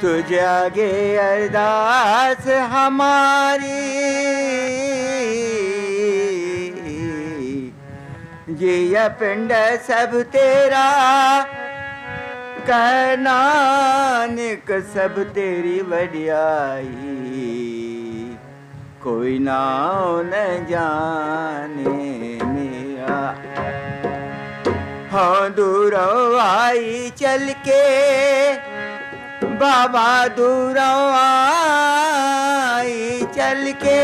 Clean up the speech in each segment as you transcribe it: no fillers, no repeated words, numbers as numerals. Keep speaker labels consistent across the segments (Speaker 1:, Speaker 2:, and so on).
Speaker 1: तुझे आगे अरदास हमारी, ये पिंड सब तेरा, कह नानक सब तेरी वडियाई, कोई नाम न जाने मेरा। हाँ दूरों आई चल के बाबा, दूरों आई चल के,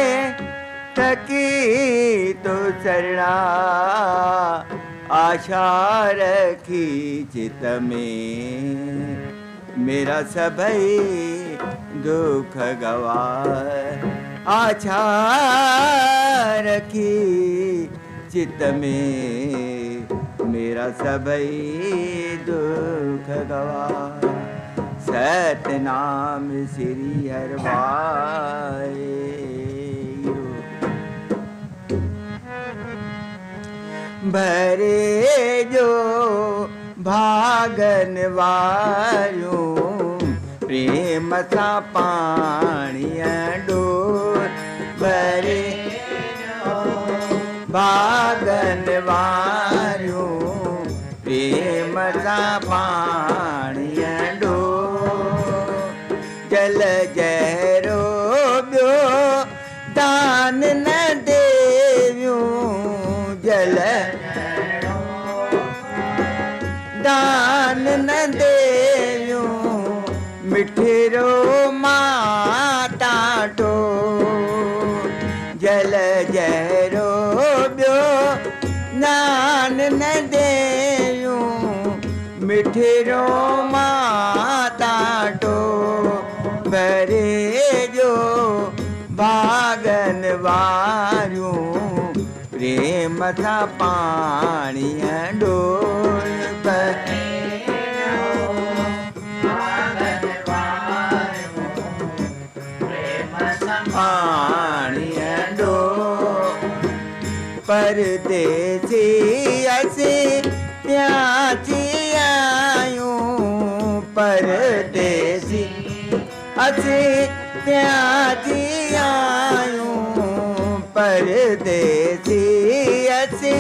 Speaker 1: थकी तो शरणा आशा रखी चित में, मेरा सभई दुख गवार, आशा रखी चित में, मेरा सभई दुख गवार। सतनाम श्री हरवाए, भरे जो भागन वायो, प्रेम सा पानिया डोर, भरे भागन वायो, प्रेम सा पानिया डोर, जल जहरो ब्यो दान न देव्यो, जल दान न देव्यो, मिठिरो माता टो, जल जहरो ब्यो दान न देव्यो, मिठिरो माता टो, भरे जो भागन वारियो, प्रेम था पानिया डोल, पानिया डोल, परदेसी असी प्यासी आयूं, परदेसी असी प्यासी आयूं, परदेसी असी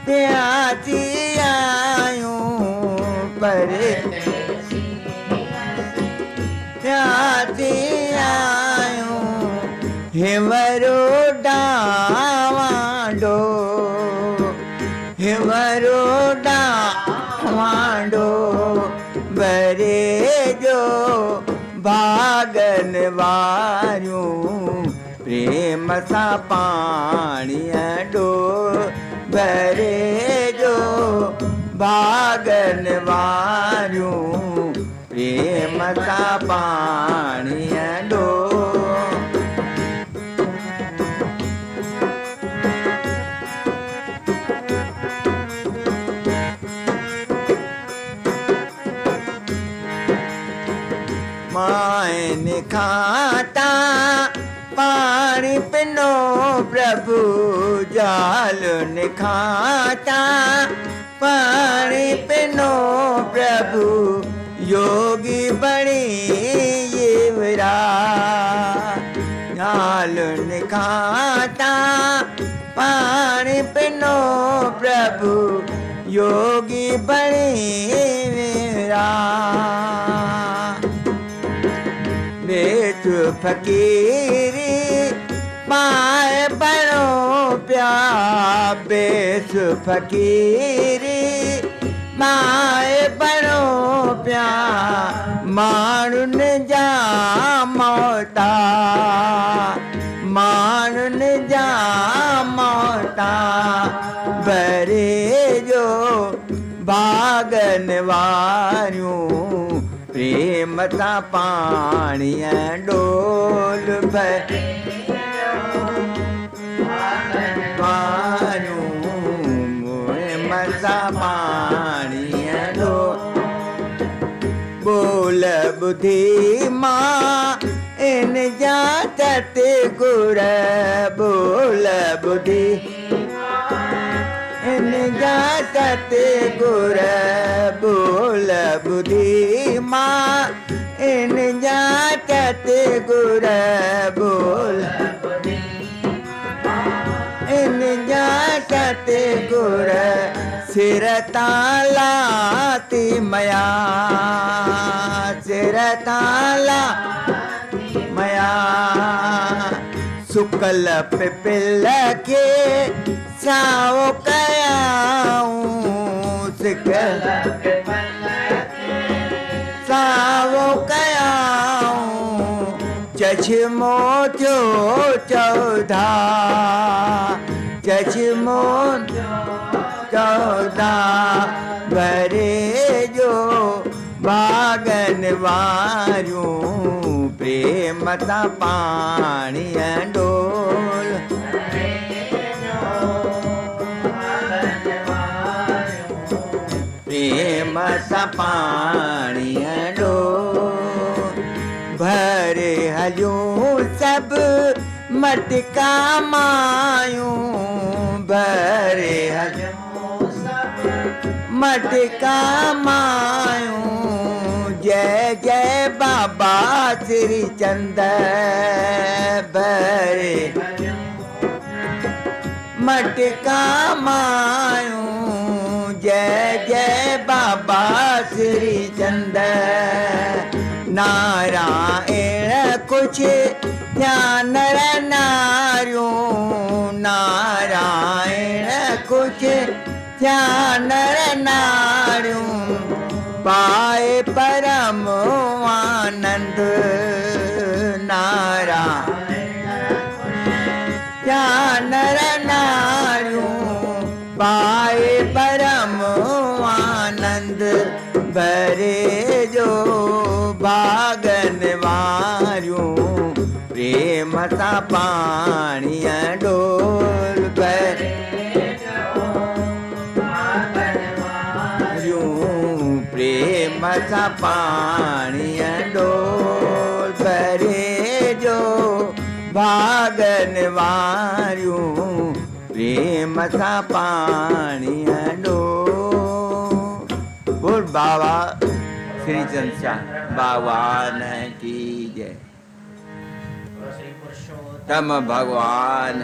Speaker 1: प्यासी आयूं, परदेसी प्यासी आयूं, हिमरो डावांडो, हिमरो डावांडो, भरे जो भागन वारियूं, प्रेम सा पानिया डो, भरे जो भागन वारियूं, प्रेम सा पानिया डो। मायन खाता पानी पिनो प्रभु, जाल ने खाता पानी पिनो प्रभु, योगी बड़ी येवरा, जाल ने खाता पानी पिनो प्रभु, योगी बड़ी येवरा, बेच फकीरी पाए बड़ो प्या, बेच फकीरी पाए बड़ो प्या, मानुन जा मौता, मानुन जा मौता, भरे जो भागन वारियूं, प्रेम ता पानिया डोल, भरे वारियूं, प्रेम ता पानिया डोल, बोल बुद्धि माँ इन जात गुर, बोल बुद्धि इन जात गुर, बोल बुद्धि माँ इन जाचत गुर बोल इन जाचत गुर सिर तालाती मया सिर ताला मया सुकल पिपिल के साओ कयाऊं सुकल साओ कयाऊं चश्मो जो चौधा चश्मो चौधा भरे जो भागन वारूं प्रेम ता पाणी डोल प्रेम ता पाणी डोल भरे हलियूं सब मटका मायूं भरे हलियूं मटका मायूं जय जय बाबा श्री चंद भरे मटका मायूं जय जय बाबा श्री चंद नारायण कुछ ध्यान नारियूं नारायण कुछ ध्यान नारियूं पाए परम आनंद नारायण ध्यान नारियूं पाए परम आनंद भरे जो भागन वारियूं प्रेम सा पाणी डोल भरे प्रेम सा पाणी डोल भरे जो भागन वारियूं प्रेम सा पाणी डोल बोल बाबा श्री चंद्र भगवान की जय तम भगवान